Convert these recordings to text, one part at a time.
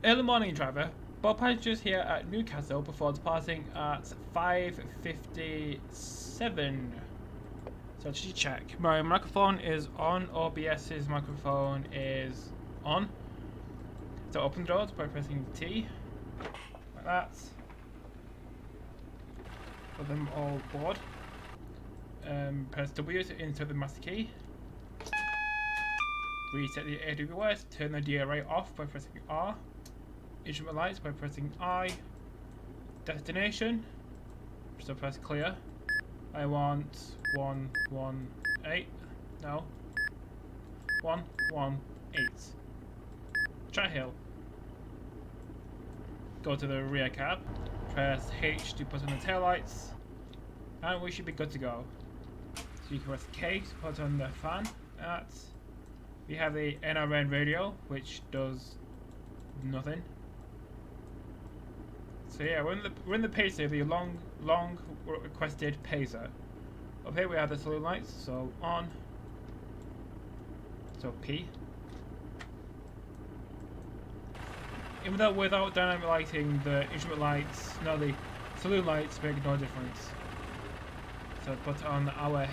Early morning, driver. Bob passengers here at Newcastle before departing at 5:57. So just check. My microphone is on. OBS's microphone is on. So open the doors by pressing T. Like that. Put them all board. Press W to insert the master key. Reset the AWS. Turn the DRA off by pressing R. Instrument lights by pressing I. Destination. So press clear. I want 118. No. 118. Chathill. Go to the rear cab. Press H to put on the tail lights. And we should be good to go. So you can press K to put on the fan. We have the NRN radio, which does nothing. So yeah, we're in the pacer, the long requested pacer. Up here we have the saloon lights, so on. So P. Even though without dynamic lighting, the instrument lights, no, the saloon lights make no difference. So put on our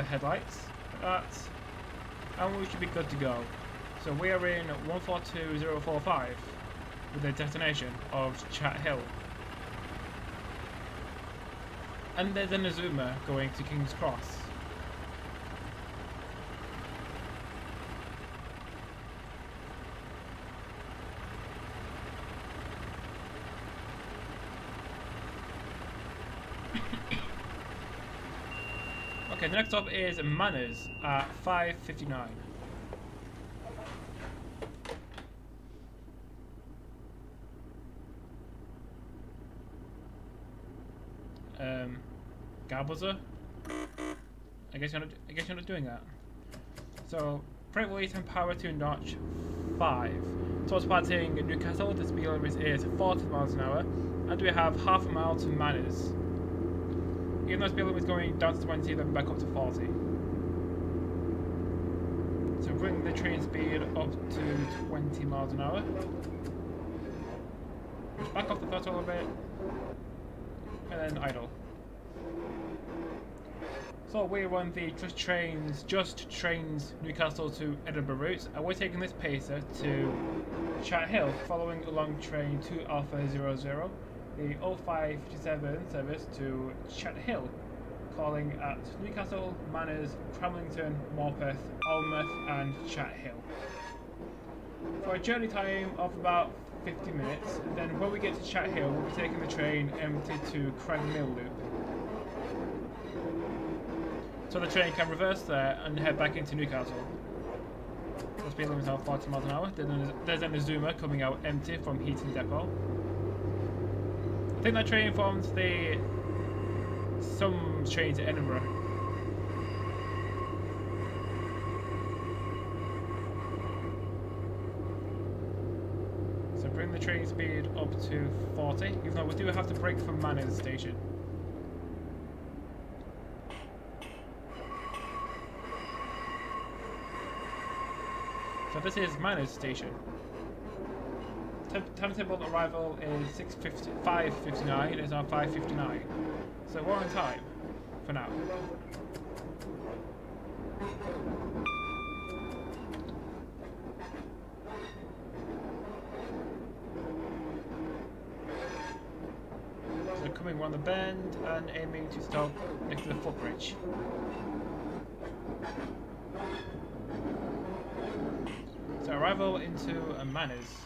headlights, like that, and we should be good to go. So we are in 142045 with the destination of Chathill. And there's an Azuma going to King's Cross. Okay, the next stop is Manners at 5:59. Garbuzzer? I guess you're not doing that. So, brake release and power to notch 5. Towards departing Newcastle, the speed limit is 40 miles an hour, and we have half a mile to Manners. Even though the speed limit is going down to 20, then back up to 40. So bring the train speed up to 20 miles an hour. Back off the throttle a bit, and then idle. So we're on the Just Trains Newcastle to Edinburgh route, and we're taking this pacer to Chathill, following along train 2 Alpha 00, the 0557 service to Chathill, calling at Newcastle, Manners, Cramlington, Morpeth, Almouth and Chathill. For a journey time of about 50 minutes, and then when we get to Chathill, we'll be taking the train empty to Craig Mill Loop. So the train can reverse there and head back into Newcastle. The speed limit is now 40 miles an hour. There's an Azuma coming out empty from Heaton Depot. I think that train forms some train to Edinburgh. So bring the train speed up to 40, even though we do have to brake from Manners station. So this is Manners station. Timetable arrival is 5:59. It is now 5:59. So we're on time for now. So coming around the bend and aiming to stop next to the footbridge. So arrival into Manners.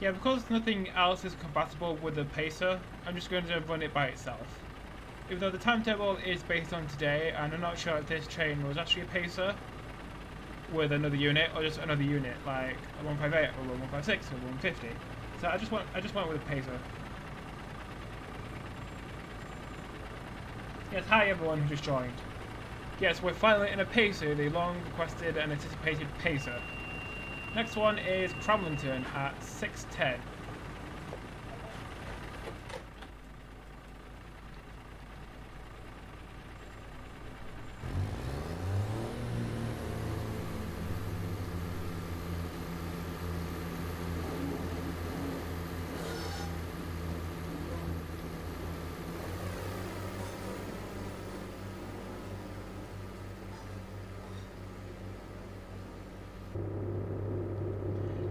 Yeah, because nothing else is compatible with the pacer, I'm just going to run it by itself. Even though the timetable is based on today, and I'm not sure if this train was actually a pacer with another unit, or just another unit, like a 158 or a 156 or 150. So I just went with a pacer. Yes, hi everyone who just joined. Yes, we're finally in a pacer, the long requested and anticipated pacer. Next one is Cramlington at 6:10.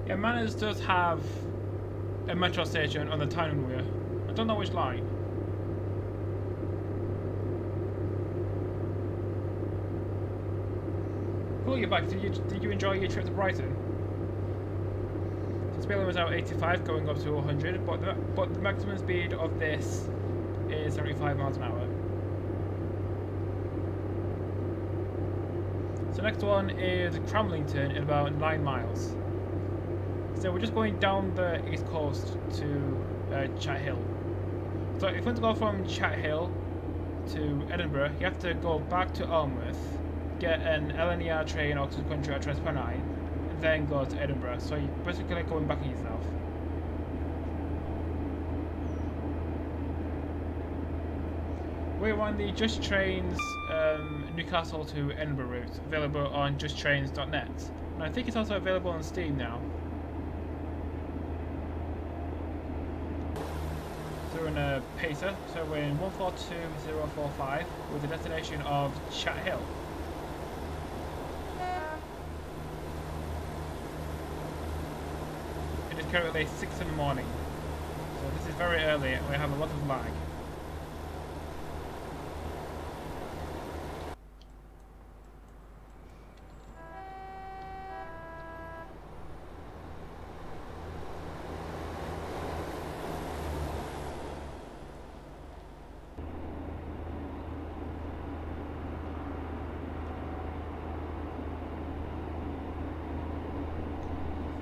Yeah, Manners does have a metro station on the Tyne-and-Weir. I don't know which line. Cool, you're back. Did you enjoy your trip to Brighton? So speed limit was out 85, going up to 100, but the maximum speed of this is 75 miles an hour. So next one is Cramlington in about 9 miles. So we're just going down the east coast to Chathill. So if you want to go from Chathill to Edinburgh, you have to go back to Alnmouth, get an LNER train or to country at Transpennine, and then go to Edinburgh. So you're basically going back on yourself. We're on the Just Trains Newcastle to Edinburgh route, available on justtrains.net. And I think it's also available on Steam now. So we're in a pacer, so we're in 142045 with the destination of Chathill. It is currently 6 in the morning, so this is very early and we have a lot of lag.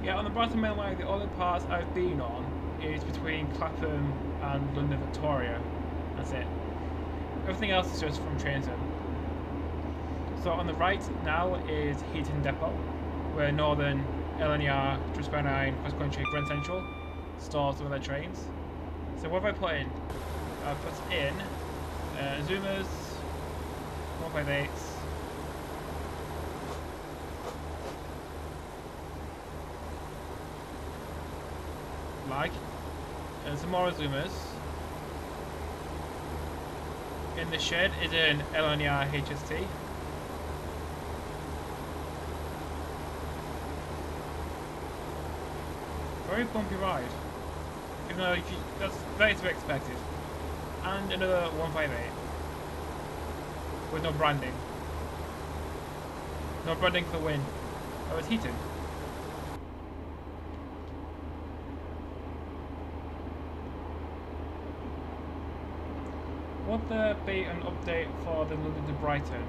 Yeah, on the Brighton Main Line, the only parts I've been on is between Clapham and London Victoria. That's it. Everything else is just from Trainson. So on the right now is Heaton Depot, where Northern, LNER, Transpennine, Cross Country, Grand Central stores all their trains. So what have I put in? I've put in Zoomers, 158s, lag, and some more Zoomers. In the shed is an LNER HST. Very bumpy ride, even though that's very to be expected. And another 158 with no branding. No branding for the win. Oh, it's Heaton. Would there be an update for the London to Brighton?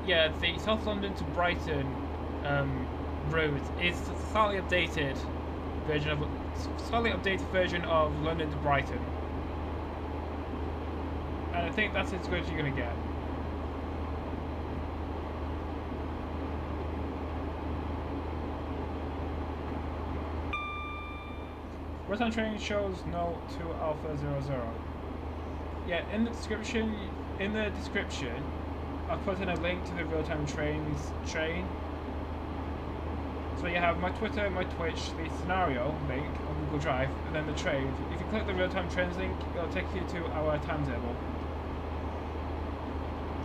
Yeah, the South London to Brighton route is a slightly updated version of London to Brighton, and I think that's as good as you're gonna get. Real-time train shows no to Alpha 00. Yeah, in the description, I've put in a link to the real-time train. So you have my Twitter, my Twitch, the scenario link on Google Drive, and then the train. If you click the real-time trains link, it'll take you to our timetable.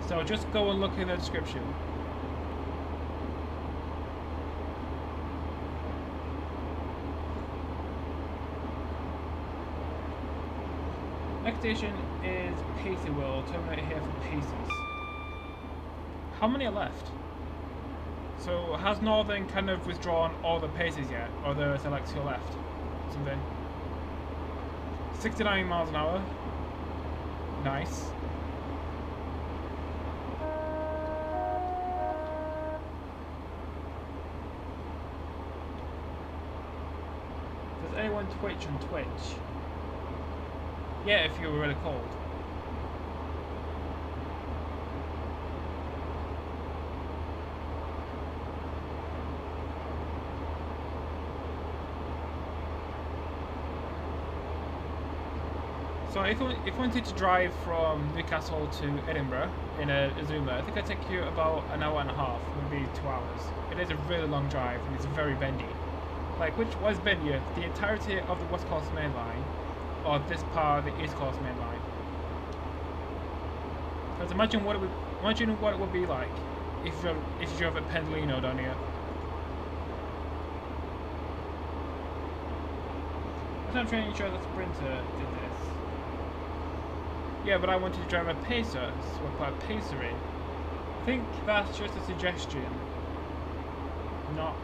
So just go and look in the description. Next station is Pacey-Will, terminate here for Pacers. How many are left? So has Northern kind of withdrawn all the Pacers yet? Or there's like 2 left? Something. 69 miles an hour. Nice. Does anyone Twitch on Twitch? Yeah, if you were really cold. So if you wanted to drive from Newcastle to Edinburgh in a Zoomer, I think it'd take you about an hour and a half, maybe 2 hours. It is a really long drive and it's very bendy. Like, which was bendier, the entirety of the West Coast Main Line, or this part of the East Coast Main Line. Because imagine what it would be like if you drove at Pendolino down here. I'm trying to ensure the Sprinter did this. Yeah, but I wanted to drive a Pacer, so we'll put a Pacer in. I think that's just a suggestion, not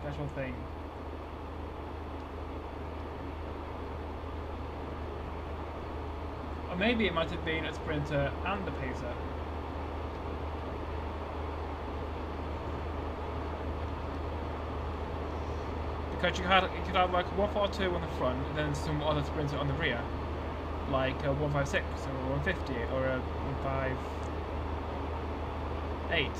the actual thing. Or maybe it might have been a Sprinter and a Pacer. Because you could have like 142 on the front and then some other Sprinter on the rear. Like a 156 or a 150 or a 158.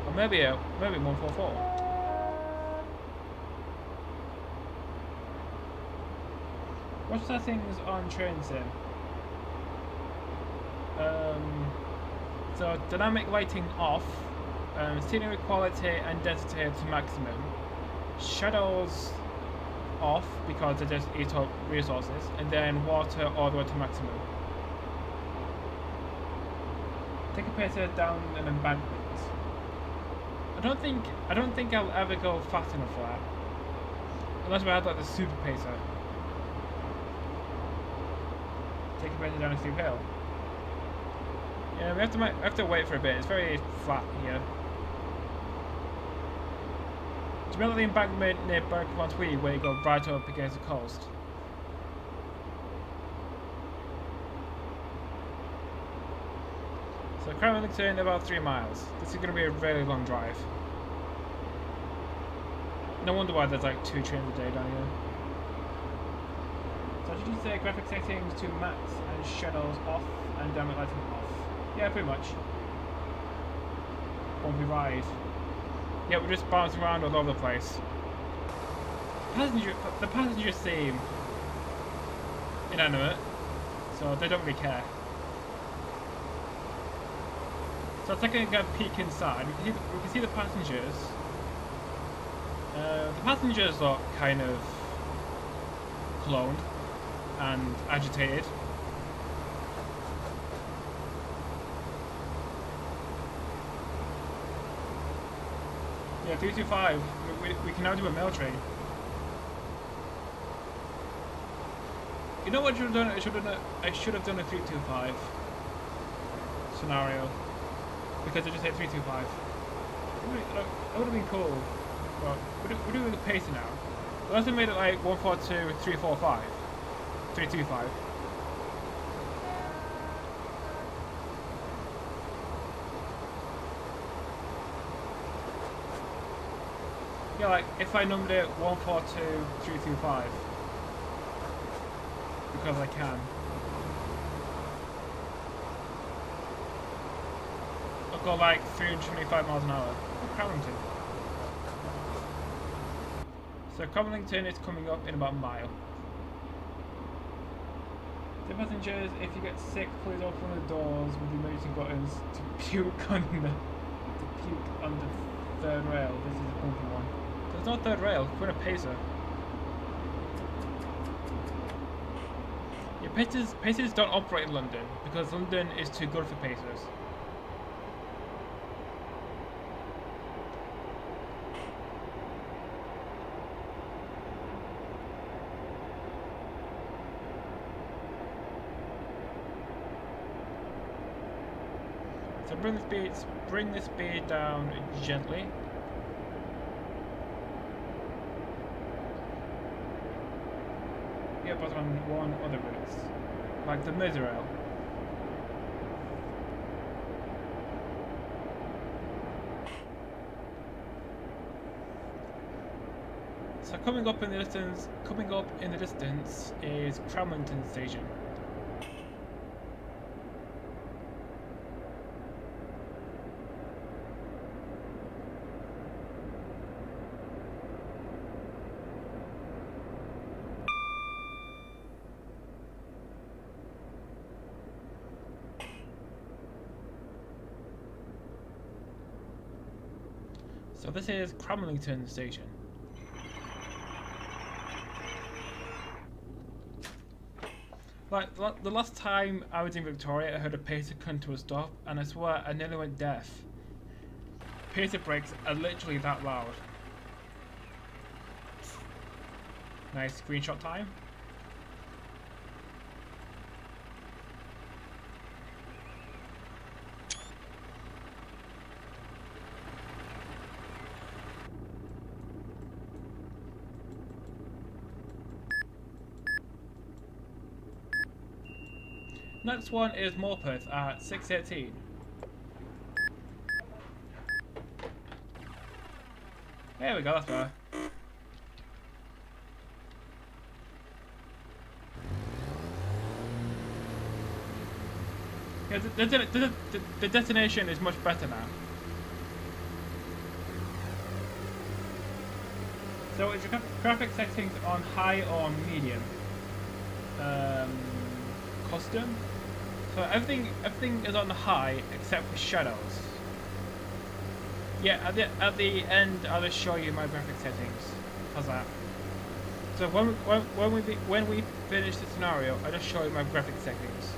Or maybe 144. What's the things on train sim? So dynamic lighting off, scenery quality and density to maximum, shadows off because they just eat up resources, and then water all the way to maximum. Take a pacer down an embankment. I don't think I'll ever go fast enough for that, unless we had like the super pacer. Take a pacer down a steep hill. Yeah, we have to wait for a bit. It's very flat here. Do you remember the embankment near Berkeley where you go right up against the coast? So Cramlington about 3 miles. This is going to be a really long drive. No wonder why there's like 2 trains a day down here. So did you say graphic settings to max and shadows off and dynamic lighting off? Yeah, pretty much. Bumpy ride. Yeah, we're just bouncing around all over the place. The passengers seem inanimate, so they don't really care. So let's take a peek inside. We can see the passengers. The passengers look kind of cloned and agitated. Yeah, 325. We can now do a mail train. You know what I should have done? I should have done a 325 scenario because I just hit 325. That would have been cool. But we're doing the pacer now. We also made it like 142, 345, 325. Yeah, like if I numbered it 142, 325, because I can. I'll go like 325 miles an hour. Oh, Cramlington. So Cramlington is coming up in about a mile. So passengers, if you get sick, please open the doors with the emergency buttons to puke on the third rail. This is a bumpy one. There's no third rail, we're in a pacer. Yeah, pacers don't operate in London because London is too good for pacers. So bring the speed down gently. Yeah, but on one other routes, like the Merseyrail. So coming up in the distance is Cramlington Station. So this is Cramlington Station. Like the last time I was in Victoria, I heard a pacer come to a stop, and I swear I nearly went deaf. Pacer brakes are literally that loud. Nice screenshot time. Next one is Morpeth at 6:18. There we go, that's better. Yeah, the destination is much better now. So is your graphic settings on high or medium? Custom? So everything is on high except for shadows. Yeah, at the end I'll just show you my graphic settings. How's that? So when we finish the scenario, I'll just show you my graphic settings.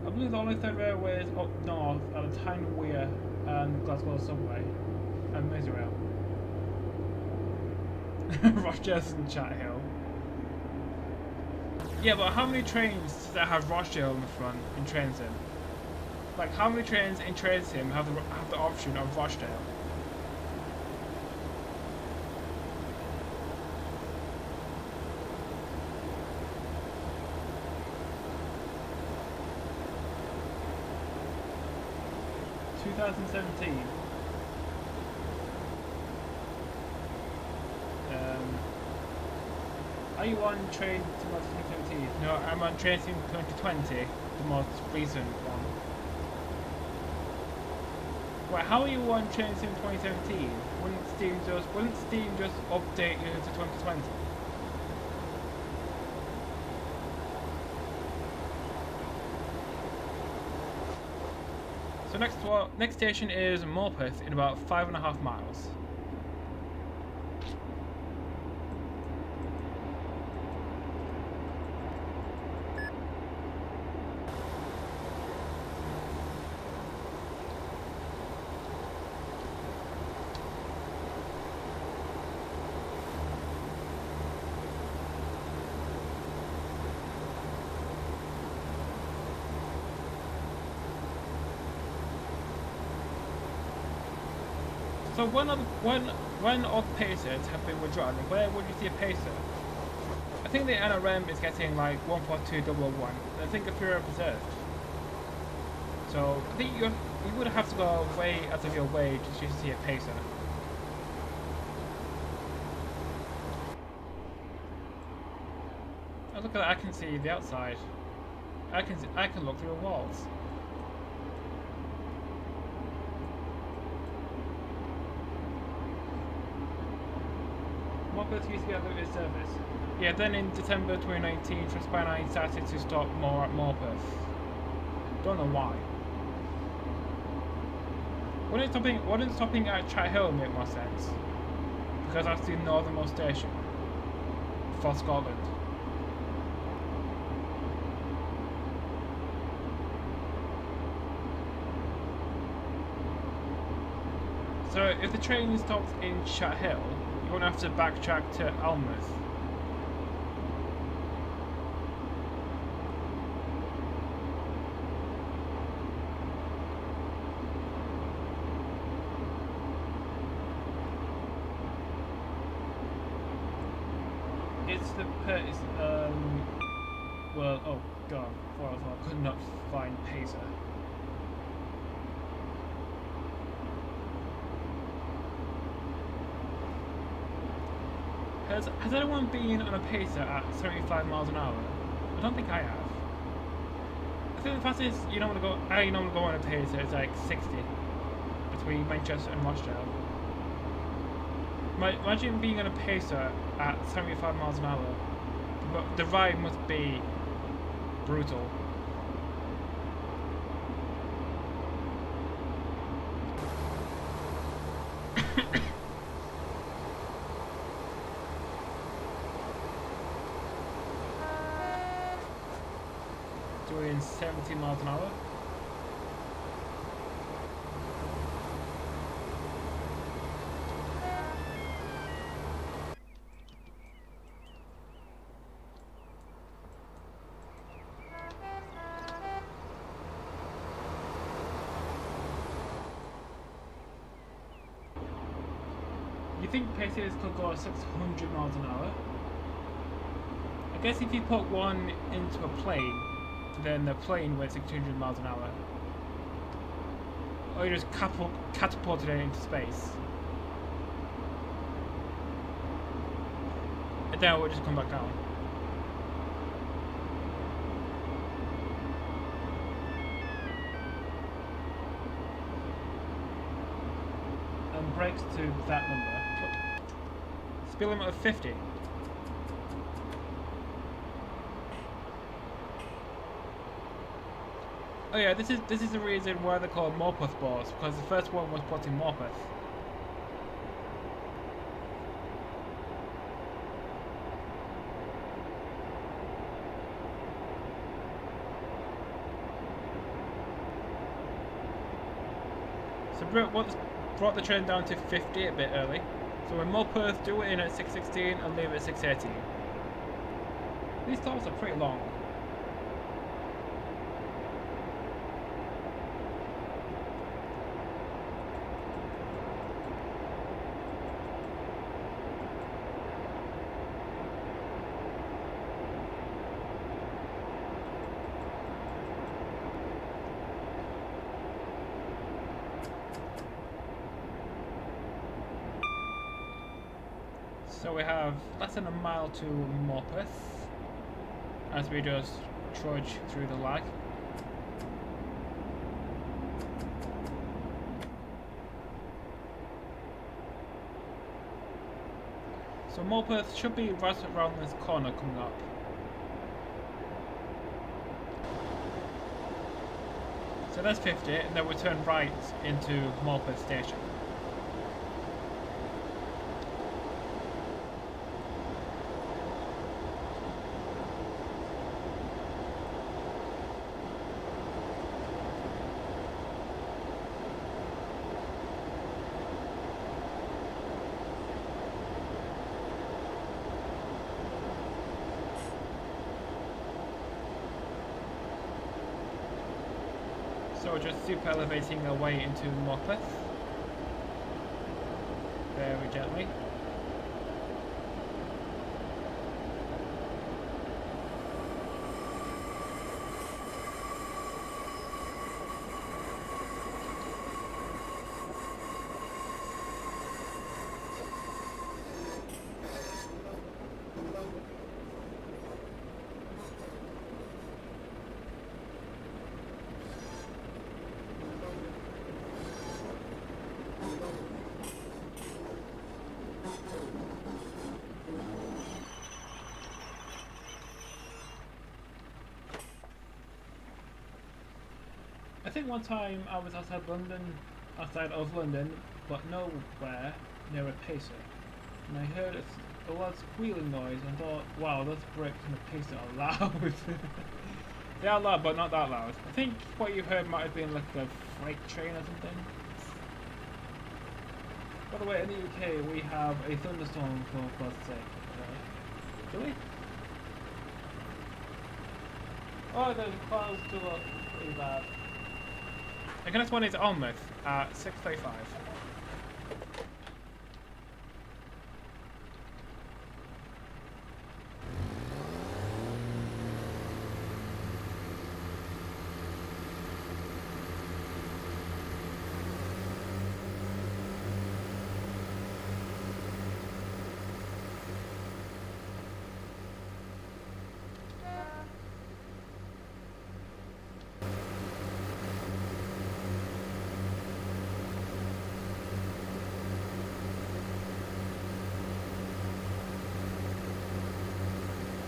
I believe the only third railway is up north at a Tyne Weir and Glasgow subway and Merseyrail. Rochdale's and Chathill. Yeah, but how many trains that have Rochdale in the front in train sim? Like, how many trains in train sim have the option of Rochdale? (2017). Are you on train to 2017? No, I'm on train sim 2020, the most recent one. Wait, how are you on train sim 2017? Wouldn't Steam just update you to 2020? So next station is Morpeth in about 5.5 miles. So when all the pacers have been withdrawn, where would you see a pacer? I think the NRM is getting like 142,111. I think a few are preserved. So I think you would have to go way out of your way to see a pacer. Oh, look at that! I can see the outside. I can look through the walls. Morpeth used to be a limited service. Yeah, then in December 2019, Transpine started to stop more at Morpeth. Don't know why. Wouldn't stopping at Chathill make more sense? Because that's the northernmost station for Scotland. So if the train stops in Chathill, you won't have to backtrack to Alnmouth. Well, oh god, I could not find pacer. Has anyone been on a pacer at 75 miles an hour? I don't think I have. I think the fastest I normally go on a pacer is like 60 between Manchester and Rochdale. Imagine being on a pacer at 75 miles an hour. The ride must be brutal. 17 miles an hour. You think paces could go 600 miles an hour? I guess if you put one into a plane, then the plane weighs 600 miles an hour. Or you just catapulted it into space. And then it would just come back down. And brakes to that number. Speed limit of 50. Oh yeah, this is the reason why they're called Morpeth boats, because the first one was put in Morpeth. So brought the train down to 50 a bit early. So when Morpeth, do it in at 6:16 and leave it at 6:18. These stops are pretty long. So we have less than a mile to Morpeth as we just trudge through the lag. So Morpeth should be right around this corner coming up. So that's 50, and then we turn right into Morpeth station. So we're just super elevating our way into Morpeth. Very gently. I think one time I was outside of London, but nowhere near a pacer, and I heard a loud squealing noise and thought, wow, those brakes and the pacer are loud. They are loud, but not that loud. I think what you heard might have been like a freight train or something. By the way, in the UK we have a thunderstorm for God's sake. Do we? Oh, the clouds do look pretty bad. The next one is Almouth at 6:35.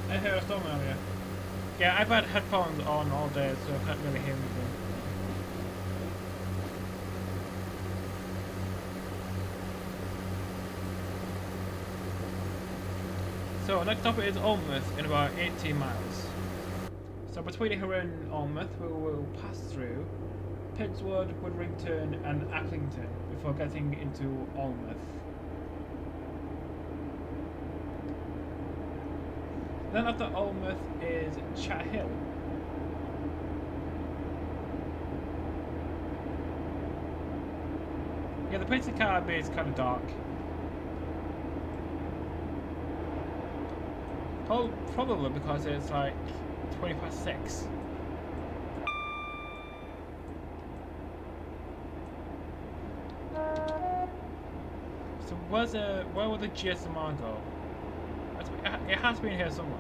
I heard a storm earlier. Yeah, I've had headphones on all day, so I can't really hear anything. So next stop is Almouth in about 18 miles. So between here and Alnmouth, we will pass through Pigswood, Woodrington, and Acklington before getting into Alnmouth. Then after Alnmouth is Chathill. Yeah, the pace of card is kind of dark. Probably because it's like 20 past 6. So where would the GSMR go? It has been here somewhere.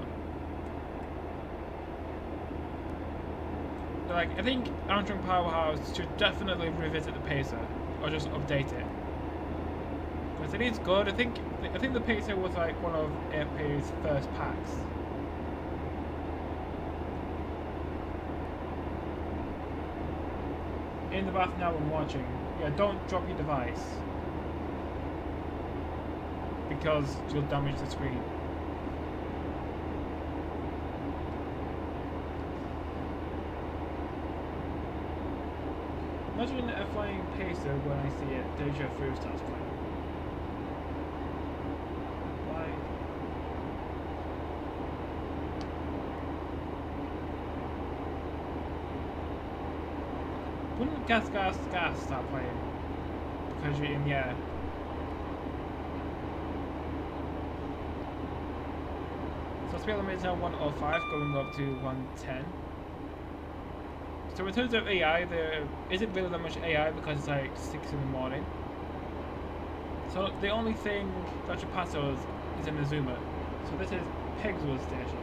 Like, I think Armstrong Powerhouse should definitely revisit the pacer, or just update it. Because it is good. I think the pacer was like one of AFP's first packs. In the bath now when watching. Yeah, don't drop your device. Because you'll damage the screen. Imagine a flying pacer when I see it, Deja Vu starts playing. Why? Wouldn't Gas start playing? Because you're in the air. So speed limit is now 105, going up to 110. So in terms of AI, there isn't really that much AI because it's like 6 in the morning. So the only thing that should pass us is an Azuma. So this is Pigswood Station.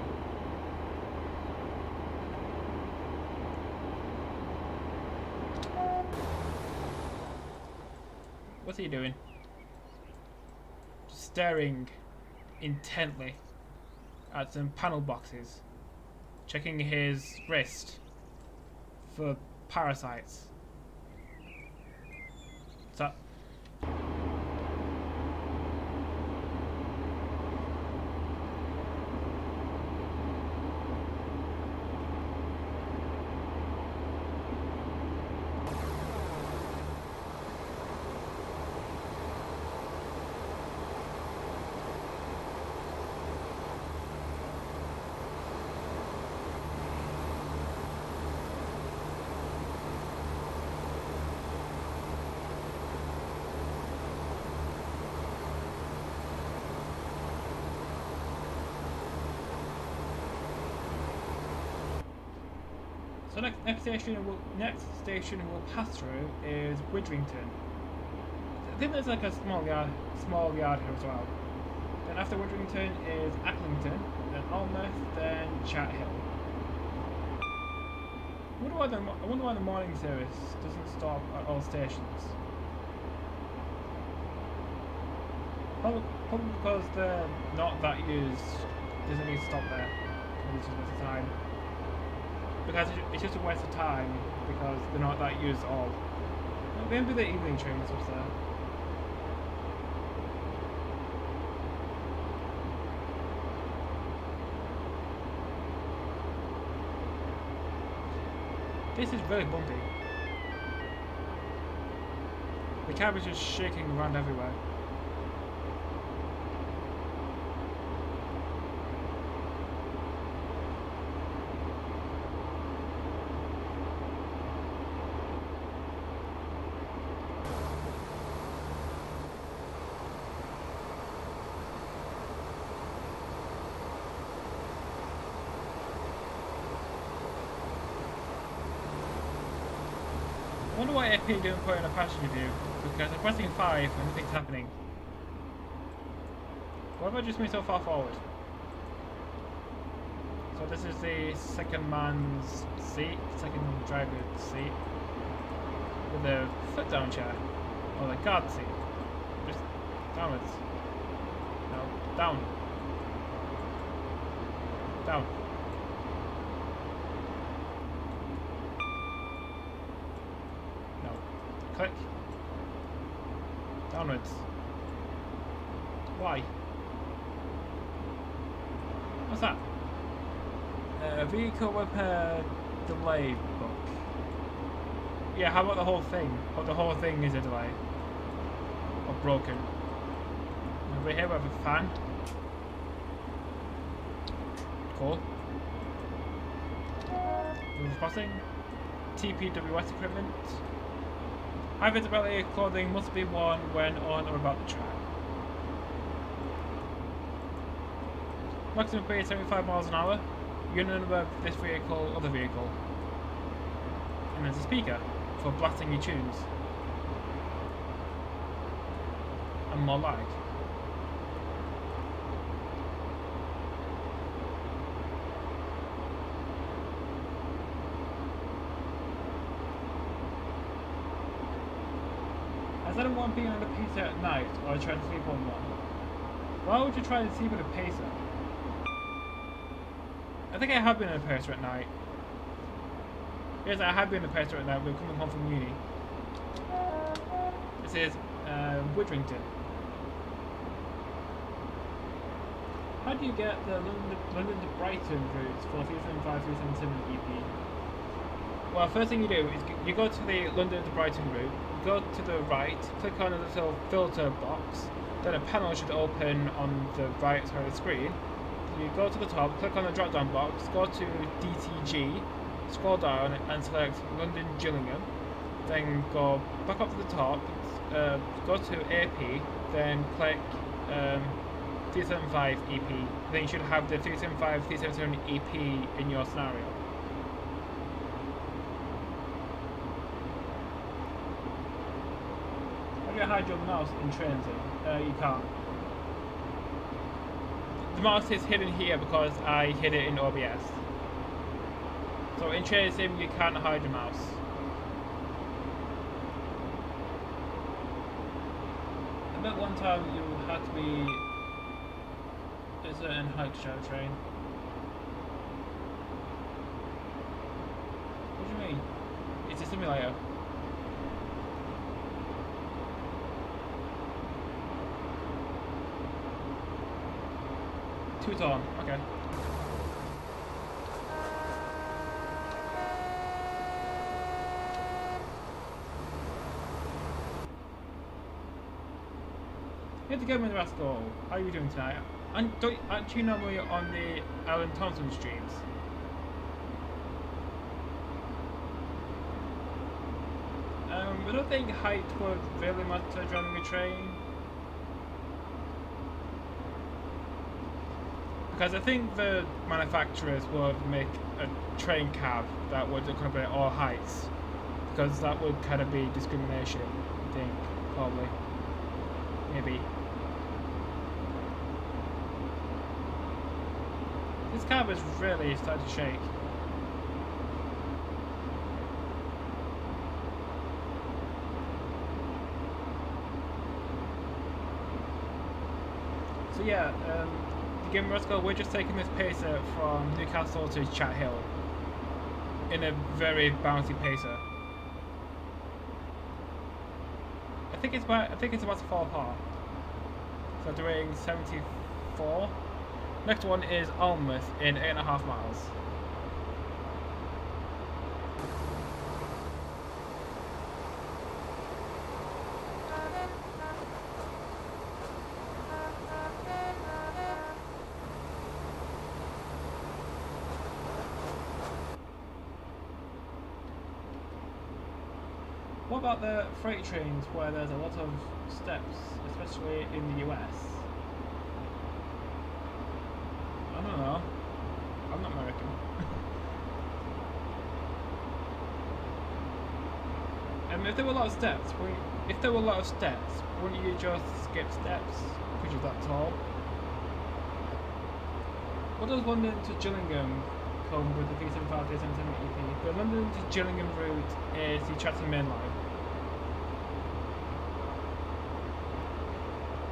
What's he doing? Just staring intently at some panel boxes, checking his wrist for parasites. So next station we'll pass through is Widrington. I think there's like a small yard here as well. Then after Widrington is Acklington, then Alnmouth, then Chathill. I wonder why the morning service doesn't stop at all stations. Probably because they're not that used. Doesn't need to stop there. It's just a waste of time. Because it's just a waste of time because they're not that used at all. Maybe the evening trains was there. This is very bumpy. The cab is just shaking around everywhere. I wonder why FP didn't put in a passenger view, because I'm pressing 5 and nothing's happening. Why have I just moved so far forward? So this is the second man's seat, second driver's seat, with the foot down chair, or the guard seat. Just downwards. No, down. Down. Click. Downwards. Why? What's that? Vehicle repair delay book. Yeah, how about the whole thing? Oh, the whole thing is a delay. Or broken. Over here we have a fan. Cool. River crossing. TPWS equipment. High visibility clothing must be worn when on or about the track. Maximum speed 75 miles an hour. Unit number of this vehicle, other vehicle. And there's a speaker for blasting your tunes. And more lag. Has anyone been on a pacer at night or trying to sleep on one? Why would you try to sleep with a pacer? I think I have been on a pacer at night. Yes, I have been on a pacer at night. We're coming home from uni. This is Widdrington. How do you get the London to Brighton route for 375, 377 EP? Well, first thing you do is you go to the London to Brighton route, go to the right, click on a little filter box, then a panel should open on the right side of the screen. You go to the top, click on the drop down box, go to DTG, scroll down and select London Gillingham, then go back up to the top, go to AP, then click 375 EP. Then you should have the 375, 377 EP in your scenario. Have you hide your mouse in train sim? You can't. The mouse is hidden here because I hid it in OBS. So in train sim you can't hide your mouse. I bet one time you had to be a certain height to drive a train. What do you mean? It's a simulator. Two-ton, okay. Here's the Government Rascal. How are you doing tonight? Aren't you normally on the Alan Thompson streams? I don't think height would really matter driving a train. Because I think the manufacturers would make a train cab that would accommodate all heights. Because that would kind of be discrimination, I think, probably. Maybe. This cab is really starting to shake. So yeah, Game Roscoe, we're just taking this pacer from Newcastle to Chathill in a very bouncy pacer. I think it's about to fall apart. So doing 74. Next one is Alnmouth in 8.5 miles. What about the freight trains where there's a lot of steps, especially in the US? I don't know. I'm not American. If there were a lot of steps, wouldn't you just skip steps because you're that tall? What does London to Gillingham come with the 375, 377 EP? The London to Gillingham route is the Chathill main line.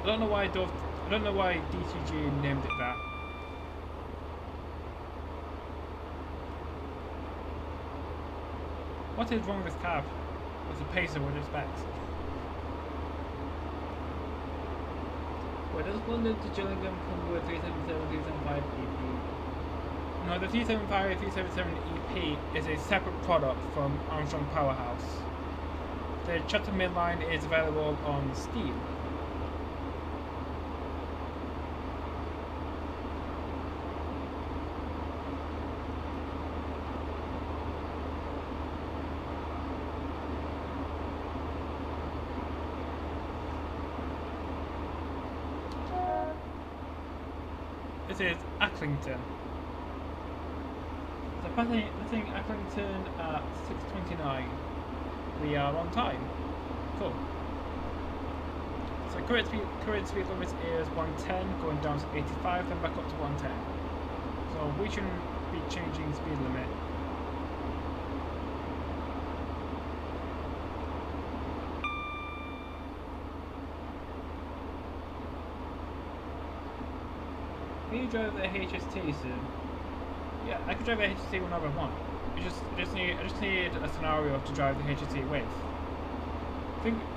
I don't know why DTG named it that. What is wrong with this cab? It's a pacer with respect. Where does London to Gillingham come with 377, 375 EP? No, the 375 377 EP is a separate product from Armstrong Powerhouse. The Chathill mainline is available on Steam. This is Acklington. So passing Acklington at 6:29. We are on time. Cool. So current speed limit is 110, going down to 85, then back up to 110. So we shouldn't be changing speed limit. Can you drive the HST soon? Yeah, I could drive the HST whenever I want. I just need a scenario to drive the HST with.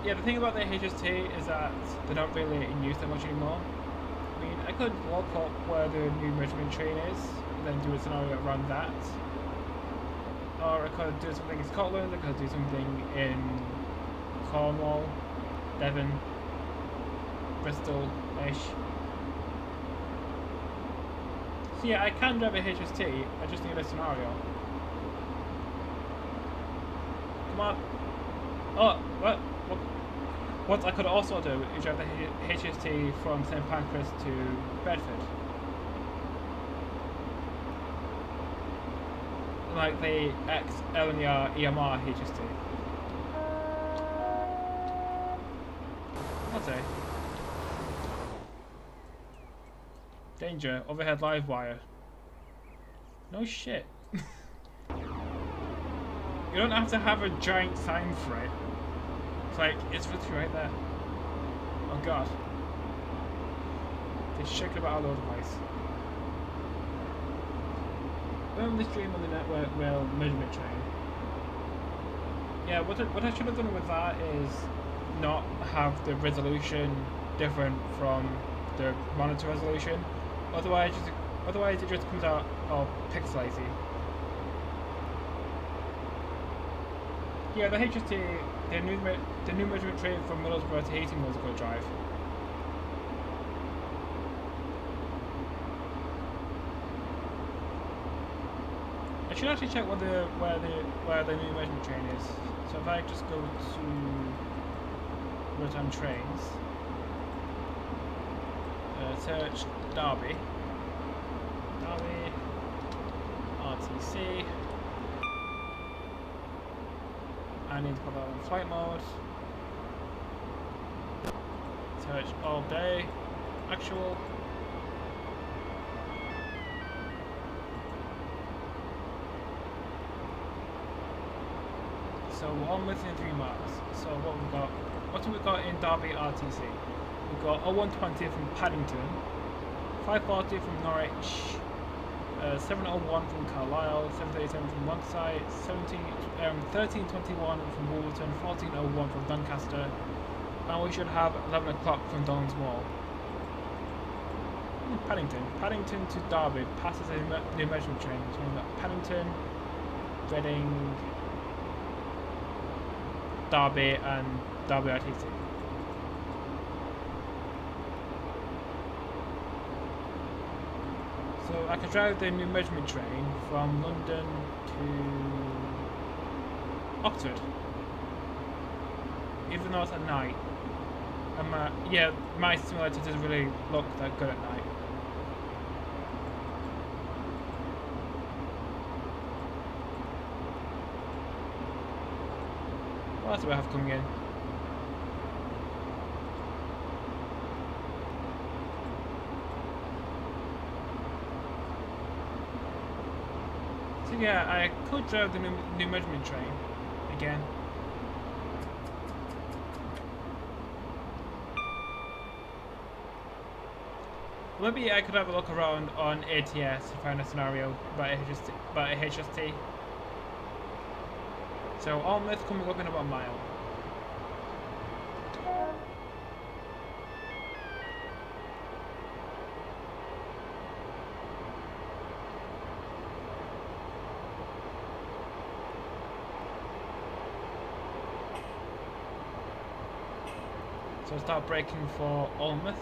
The thing about the HST is that they're not really in use that much anymore. I mean, I could walk up where the new measurement train is, and then do a scenario around that. Or I could do something in Scotland, I could do something in Cornwall, Devon, Bristol-ish. So yeah, I can drive a HST, I just need a scenario. Come on. Oh, what I could also do is drive the HST from St Pancras to Bedford. Like the ex-LNR EMR HST. What's it? Danger, overhead live wire. No shit. You don't have to have a giant sign for it. It's like, it's literally right there. Oh god. They're shaking about all over the place. When this stream on the network rail measurement train. Yeah, what I should have done with that is not have the resolution different from the monitor resolution. Otherwise it just comes out all pixelated. Yeah, the HST, the new measurement train from Middlesbrough to Heating was a good drive. I should actually check where the new measurement train is. So if I just go to real-time trains, search Derby, RTC. I need to put that on flight mode. Search all day, actual. So we're on within 3 miles. So what have we got in Derby RTC? We've got 0120 from Paddington, 540 from Norwich, 701 from Carlisle, 737 from one side, 1321 from Wolverton, 1401 from Doncaster, and we should have 11 o'clock from Don's Wall. Paddington to Derby passes a new measurement train. So we've got Paddington, Reading, Derby, and Derby RTC. So I can drive the new measurement train from London to Oxford, even though it's at night. And my simulator doesn't really look that good at night. What else do we have coming in? So yeah, I could drive the new measurement train again. Maybe I could have a look around on ATS to find a scenario about a HST. So Alnmouth coming up in about a mile. So start braking for Alnmouth.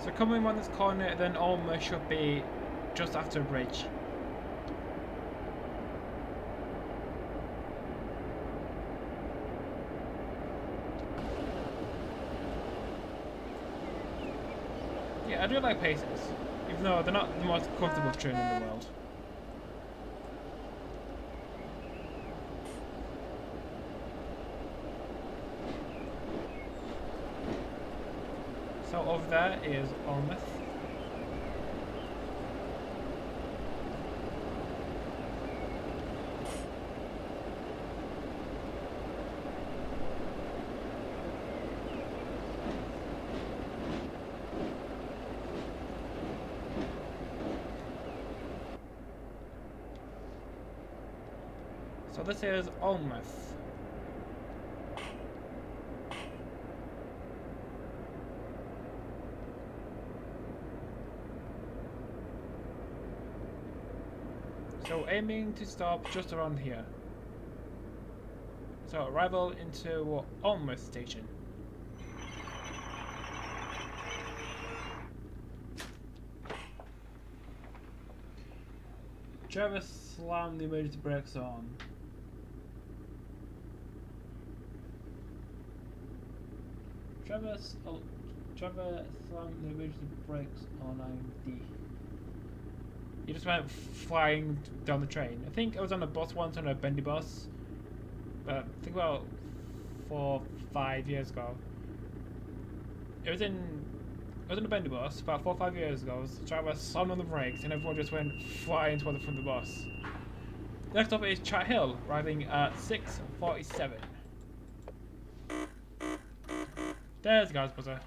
So coming around this corner, then Alnmouth should be just after a bridge. Yeah, I do like Pacers, even though they're not the most comfortable train in the world. So over there is Alnmouth. So this is Alnmouth. So aiming to stop just around here. So arrival into Alnmouth station. Driver slammed the emergency brakes on. Driver slammed the emergency brakes on IMD. He just went flying down the train. I think I was on a bus once, on a bendy bus, but I think about 4 or 5 years ago. It was on a bendy bus about 4 or 5 years ago. The driver slammed on the brakes and everyone just went flying toward the front of the bus. Next up is Chathill, arriving at 6:47. There's the gas buzzer.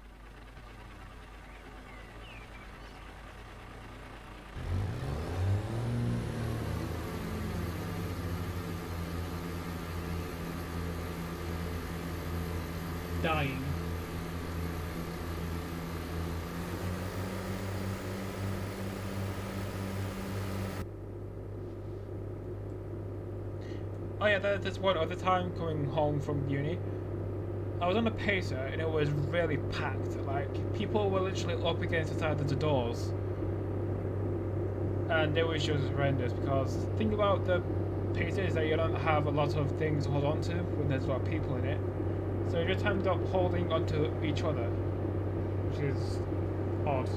Dying. Oh yeah, there's one other time coming home from uni. I was on a pacer and it was really packed. Like, people were literally up against the side of the doors. And it was just horrendous because the thing about the pacer is that you don't have a lot of things to hold on to when there's a lot of people in it. So you just end up holding onto each other, which is odd.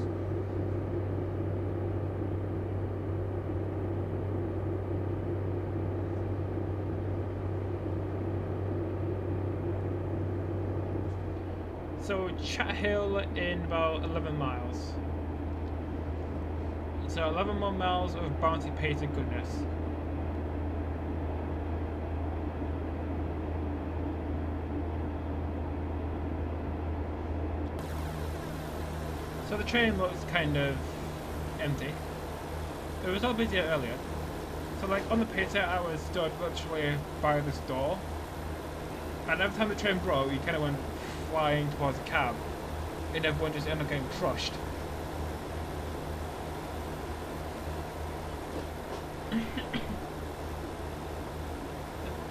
So Chathill in about 11 miles. So 11 more miles of bounty pacer goodness. So the train looks kind of empty. It was all busier earlier. So like on the pacer I was stood literally by this door. And every time the train broke you kind of went flying towards the cab. And everyone just ended up getting crushed.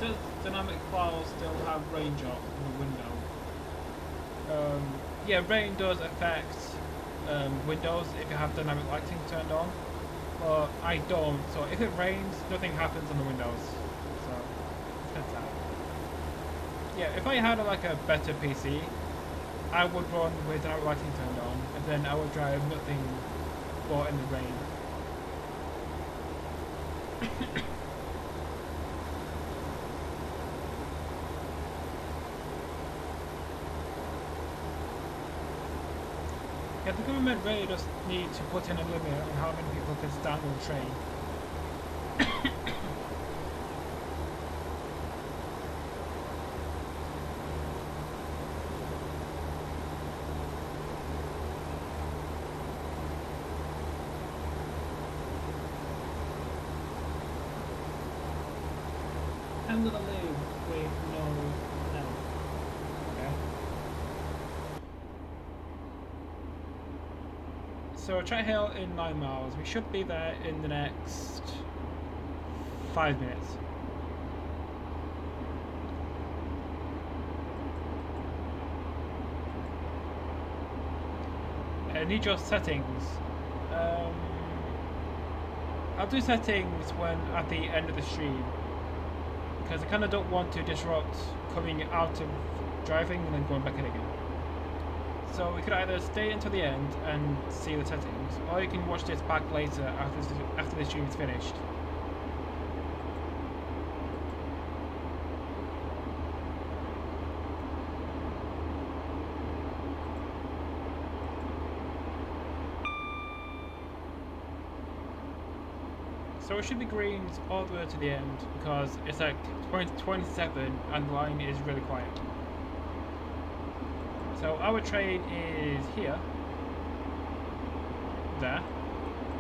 Does dynamic files still have rain drop in the window? Yeah, rain does affect windows if you have dynamic lighting turned on, but I don't, so if it rains nothing happens on the windows, so that's that. Yeah, if I had like a better PC I would run with dynamic lighting turned on and then I would drive nothing but in the rain. Yeah, the government really does need to put in a limit on how many people can stand on the train. I'm gonna live with no help. Okay. So Chathill in 9 miles. We should be there in the next 5 minutes. I need your settings. I'll do settings when at the end of the stream, because I kind of don't want to disrupt coming out of driving and then going back in again. So we could either stay until the end and see the settings, or you can watch this back later after the stream is finished. So it should be greens all the way to the end, because it's like 27 and the line is really quiet. So our train is here, there,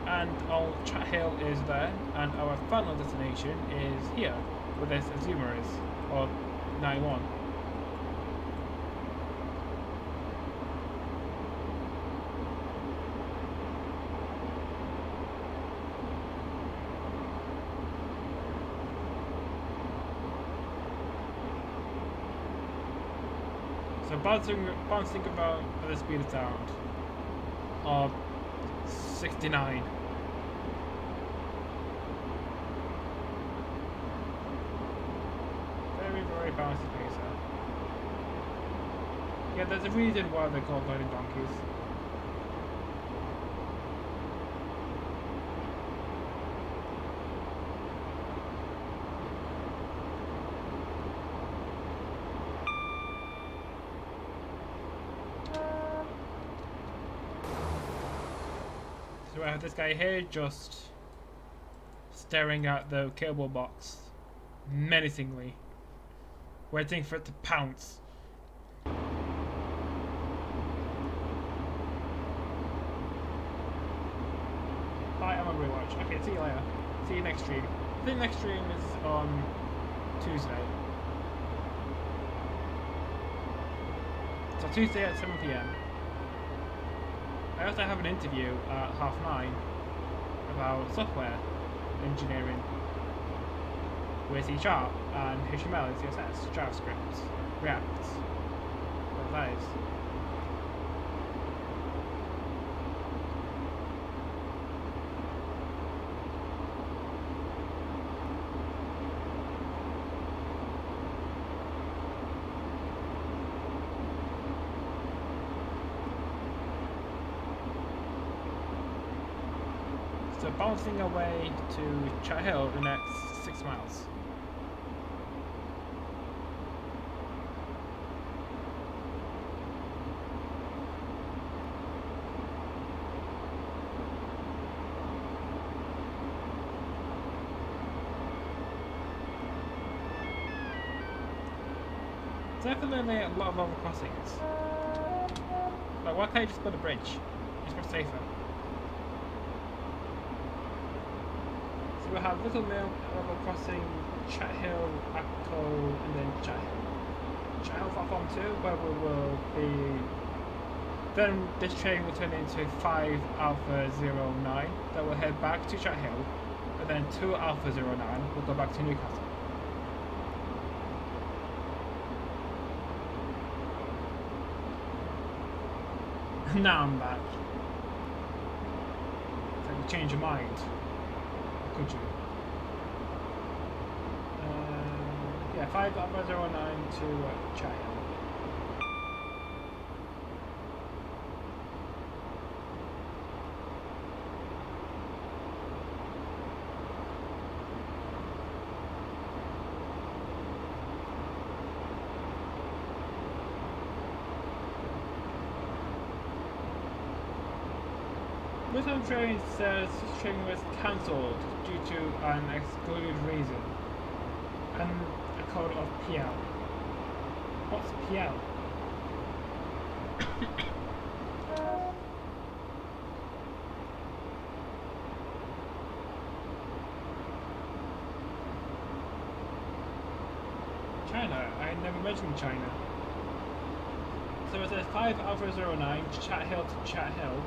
and our Chathill is there, and our final destination is here, where this Zoomer is, or 91. So bouncing about at the speed of sound of 69. Very bouncy pacer. Yeah, there's a reason why they're called loading donkeys. So I have this guy here just staring at the cable box menacingly, waiting for it to pounce. Hi, I'm on rewatch. Okay, see you later. See you next stream. I think next stream is on Tuesday. So Tuesday at 7 PM. I also have an interview at 9:30 about software engineering with C# and HTML and CSS, JavaScript, React, all that is. So bouncing away to Chathill the next 6 miles. Definitely a lot of level crossings. Like, why can't you just build a bridge? It's much safer. So we'll have Little Mill level crossing, Chathill, Acton, and then Chathill platform 2, where we will be. Then this train will turn into 5 Alpha 09 that will head back to Chathill, and then 2 Alpha 09 will go back to Newcastle. Now I'm back. So you change your mind. Or could you? Yeah, 5 Alpha 09 to Chathill. Some train says this train was cancelled due to an excluded reason and a code of PL. What's PL? China? I never mentioned China. So it says 5 Alpha 09 Chathill to Chathill.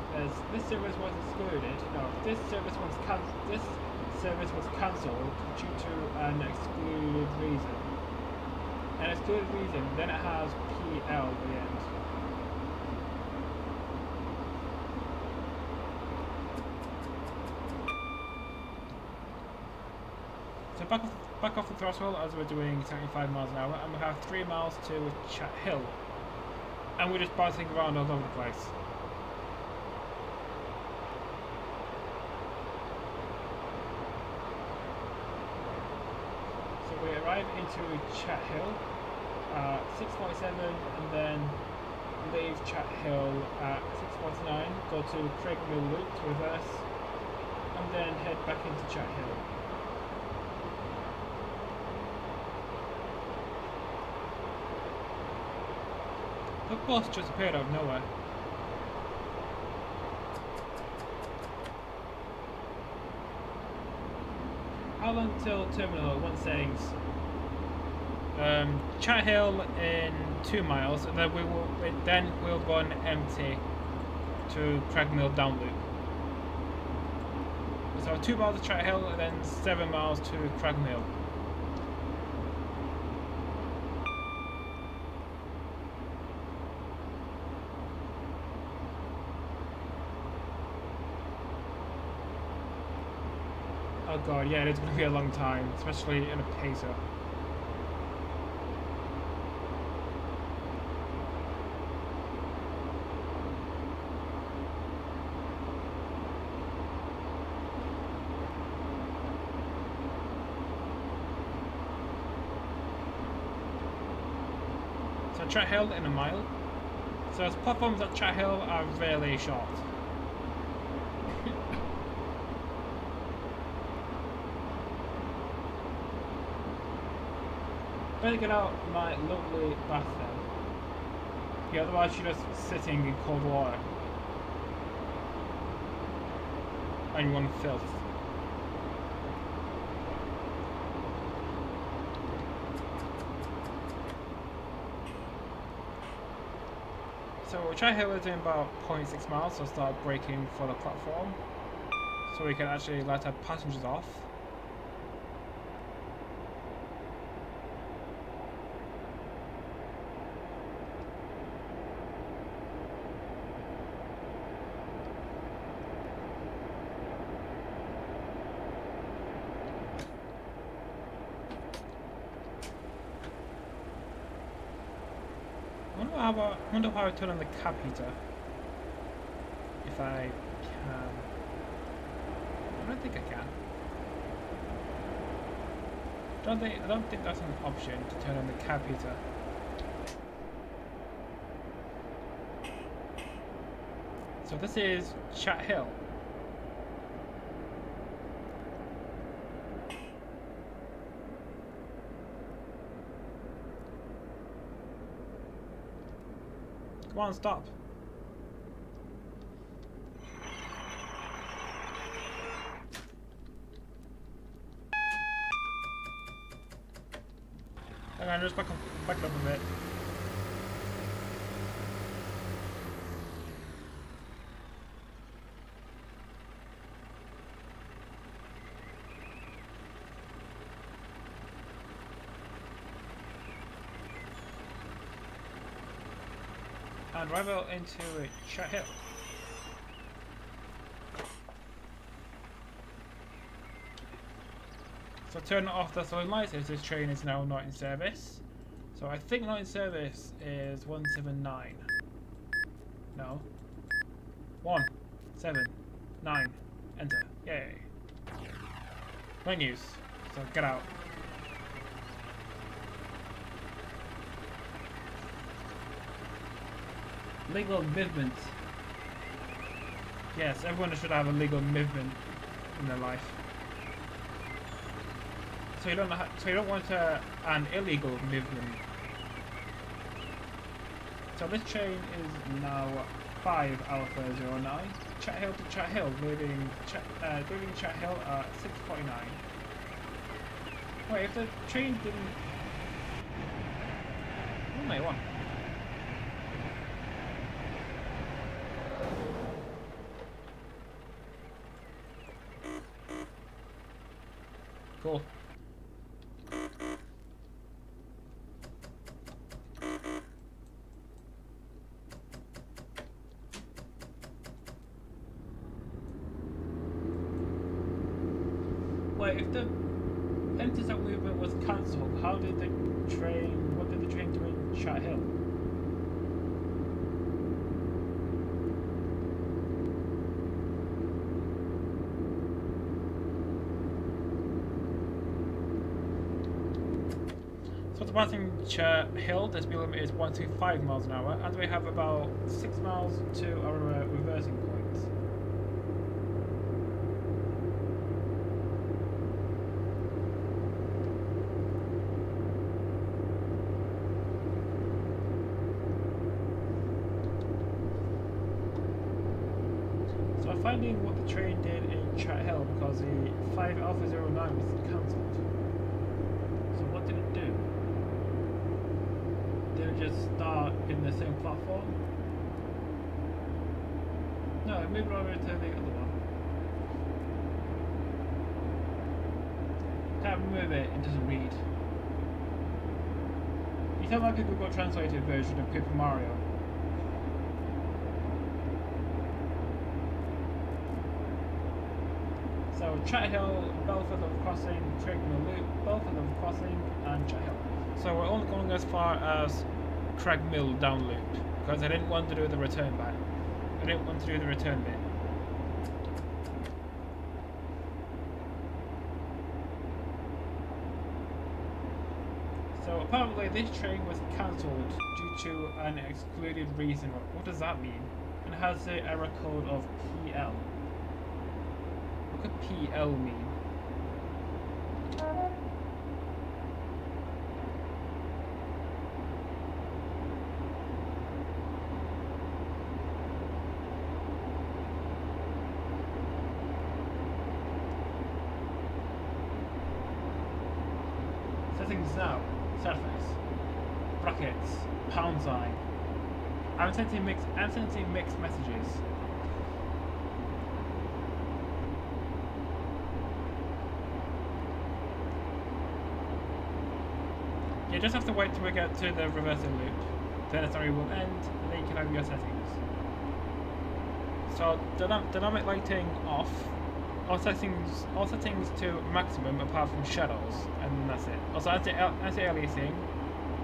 This service was excluded. No, this service was cancelled due to an excluded reason. An excluded reason. Then it has PL at the end. So back off the throttle as we're doing 75 miles an hour, and we have 3 miles to Chathill. And we're just bouncing around all over the place. So we arrive into Chathill at 6:47 and then leave Chathill at 6:49, go to Craig Mill Loop to reverse, and then head back into Chathill. The bus just appeared out of nowhere. How long till terminal? One settings. Chathill in 2 miles, and then we'll run empty to Craigmill down loop. So 2 miles to Chathill, and then 7 miles to Craigmill. Oh god, yeah, it's going to be a long time, especially in a pacer. So Chathill in a mile. So the platforms at Chathill are really short. Better get out my lovely bathtub. Yeah, otherwise you're just sitting in cold water. And you want filth. So Chathill is doing about 0.6 miles, so start braking for the platform. So we can actually let our passengers off. I wonder how I turn on the cab heater. If I can. I don't think I can. I don't think that's an option to turn on the cab heater. So this is Chathill. Come on, stop. Hang on, just back up a bit. And arrival into Chathill. So turn off the southern lights as this train is now not in service. So I think not in service is 179. No. 179. Enter. Yay. Menus. So get out. Legal movement. Yes, everyone should have a legal movement in their life. So you don't want an illegal movement. So this train is now 5 Alpha 09. Chathill to Chathill, leaving Chathill at 6:49. Wait, if the train didn't. Oh my one. Cool. Wait, if the intercept movement was cancelled, what did the train do in Chathill? So the passing Chathill, the speed limit is 125 miles an hour, and we have about 6 miles to our reversing point. So I'm finding what the train did in Chathill because the 5 Alpha 09 was cancelled. So what did it do? Did it just start in the same platform? No, it moved over to the other one. Can't remove it, it doesn't read. You sound like a Google Translated version of Paper Mario. So Chathill, Belford of Crossing, Craigmill Loop, Belford of Crossing, and Chathill. So we're only going as far as Craigmill down loop because I didn't want to do the return back. I didn't want to do the return bit. So apparently this train was cancelled due to an excluded reason. What does that mean? And it has the error code of PL. What could PL mean? Settings now. Surface. Brackets. Pound sign. I'm sending mixed messages. You just have to wait till we get to the reversing loop. Then the story will end, and then you can have your settings. So dynamic lighting off. All settings to maximum apart from shadows, and that's it. Also anti-aliasing,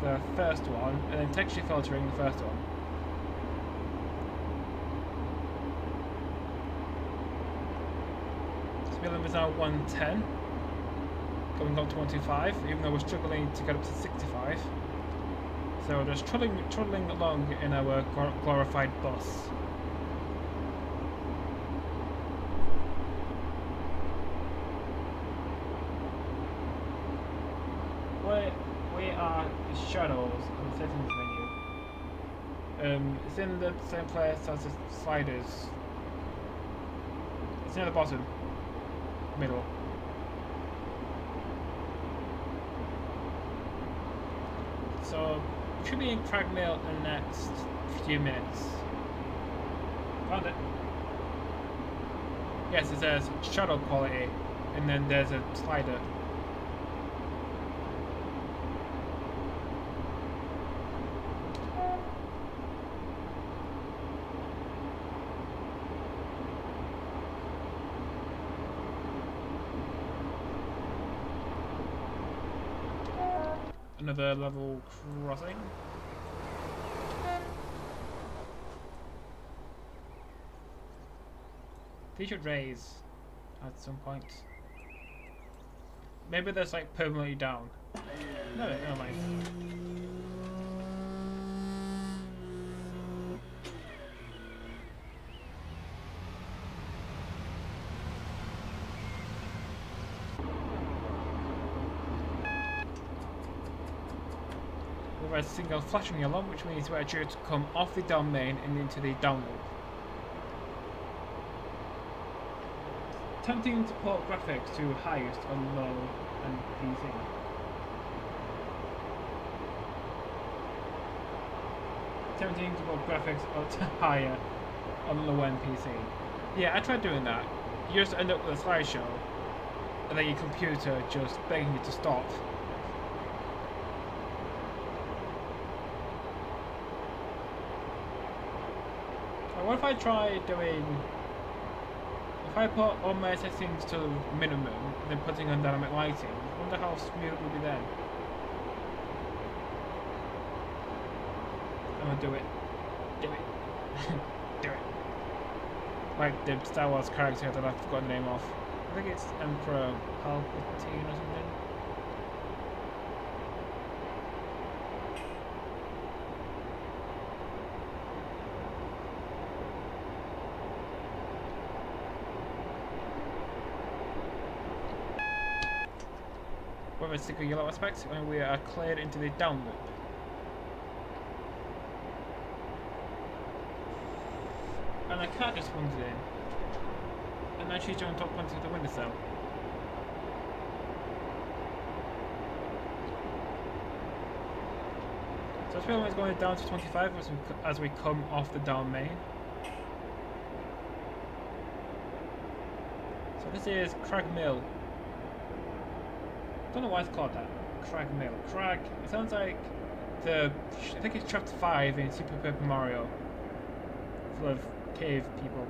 the first one, and then texture filtering, the first one. Speed limit is now 110. Going up to 125, even though we're struggling to get up to 65. So just trundling along in our glorified bus. We are the shadows on the settings menu. It's in the same place as the sliders. It's near the bottom, middle. So, we should be in Craigmill in the next few minutes. Found it. Yes, it says shadow quality, and then there's a slider. Another level crossing. They should raise at some point. Maybe that's like permanently down. No, never mind. A signal flashing along, which means we're due to come off the down main and into the down loop. Tempting to port graphics to highest on low and PC. Tempting to port graphics up to higher on low end PC. Yeah, I tried doing that. You just end up with a slideshow and then your computer just begging you to stop. What if I try doing... If I put all my settings to minimum and then putting on dynamic lighting, I wonder how smooth it will be then. I'm gonna do it. Do it. Do it. Like the Star Wars character that I've forgotten the name of. I think it's Emperor Palpatine or something. With a sticker yellow aspect, and we are cleared into the down loop. And a cat just wandered in, and now she jumped up onto the windowsill. So this film is going down to 25 as we come off the down main. So this is Crag Mill. I don't know why it's called that. Crag Mill. Crag. It sounds like the... I think it's chapter 5 in Super Paper Mario. Full of cave people.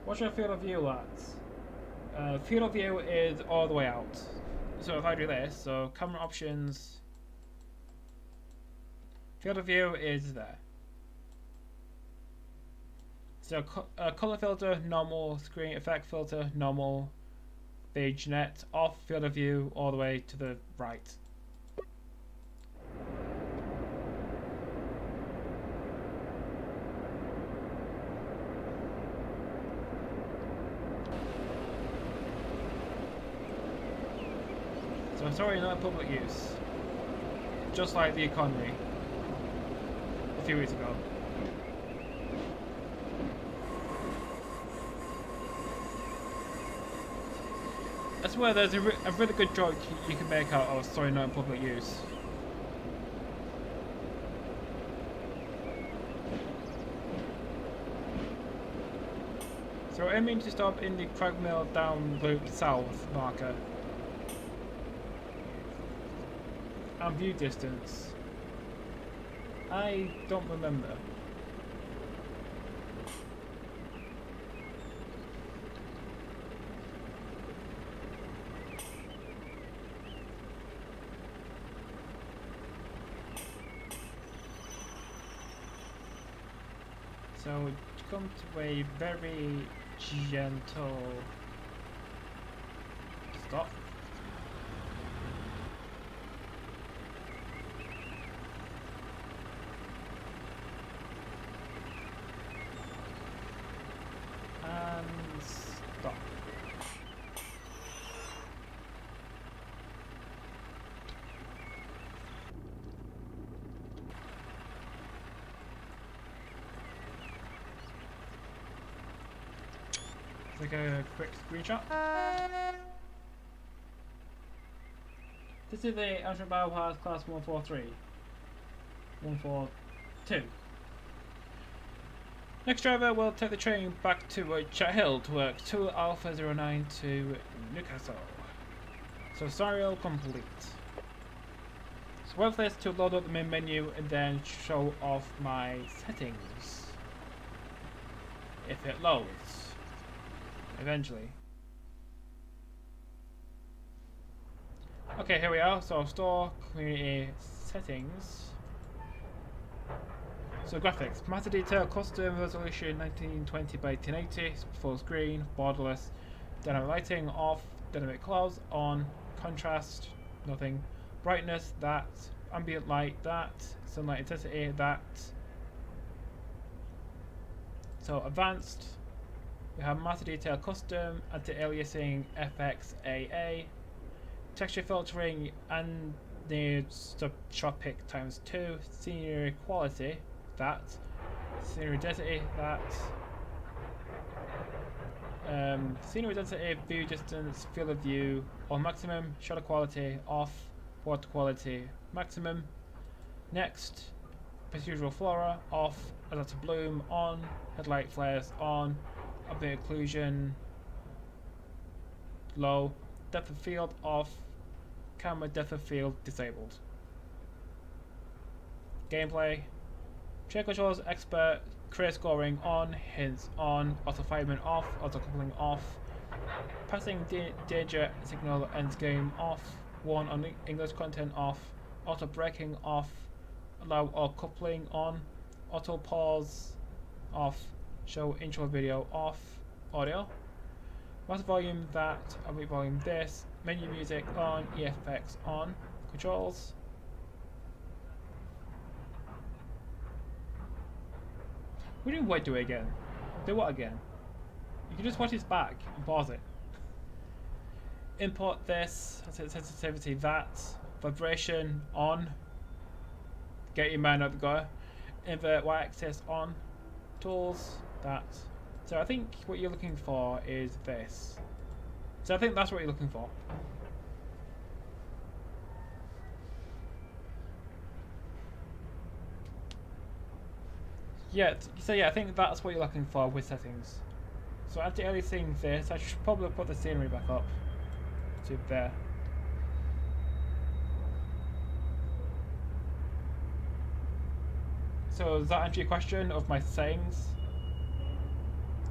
What's your field of view, lads? Field of view is all the way out. So if I do this, so camera options... Field of view is there. So color filter, normal, screen effect filter, normal, vignette, off, field of view, all the way to the right. So sorry, not public use. Just like the economy a few weeks ago. I swear there's a really good joke you can make out of sorry not in public use. So we're aiming to stop in the Crag Mill down loop south marker. And view distance. I don't remember. So come to a very gentle stop. And stop. Take a quick screenshot. This is the Ultra Biopass Class 143. 142. Next driver will take the train back to Chathill to work 2 Alpha 09 to Newcastle. So serial complete. So wait for this to load up the main menu and then show off my settings. If it loads. Eventually. Okay, here we are. So store, community, settings. So graphics, master detail, custom resolution 1920 by 1080, full screen, borderless, dynamic lighting off, dynamic clouds on, contrast, nothing, brightness, that, ambient light, that, sunlight intensity, that. So advanced. We have master detail custom, anti-aliasing FXAA, texture filtering and the subtropic ×2, scenery quality, that, scenery density, that, scenery density, view distance, field of view, on maximum, shutter quality, off, water quality, maximum. Next, procedural flora off, adaptive bloom on, headlight flares on, object occlusion low, depth of field off, camera depth of field disabled. Gameplay, train controls expert, career scoring on, hints on, auto fireman off, auto coupling off, passing danger signal ends game off, warn on English content off, auto braking off, allow all coupling on, auto pause off, show intro video off, audio, master volume that, output volume this, menu music on, EFX on, controls. We didn't wait to do it again. Do what again? You can just watch this back and pause it. Import this, sensitivity that, vibration on, get your man up the go, invert y-axis on, tools, that. So I think what you're looking for is this. So I think that's what you're looking for. Yeah, so yeah, I think that's what you're looking for with settings. So after editing this, I should probably put the scenery back up to there. So does that answer your question of my settings?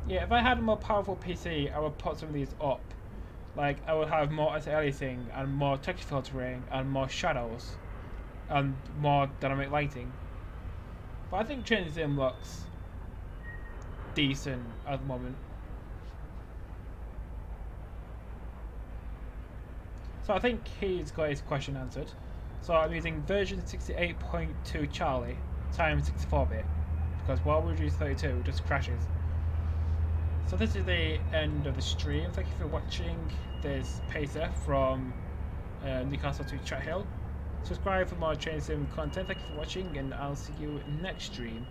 Yeah, if I had a more powerful PC, I would put some of these up. Like, I would have more anti-aliasing and more texture filtering and more shadows and more dynamic lighting. But I think Train Sim looks decent at the moment. So I think he's got his question answered. So I'm using version 68.2 Charlie times 64-bit because while we reduce 32 it just crashes. So this is the end of the stream. Thank you for watching this pacer from Newcastle to Chathill. Subscribe for more Train Sim content. Thank you for watching and I'll see you next stream.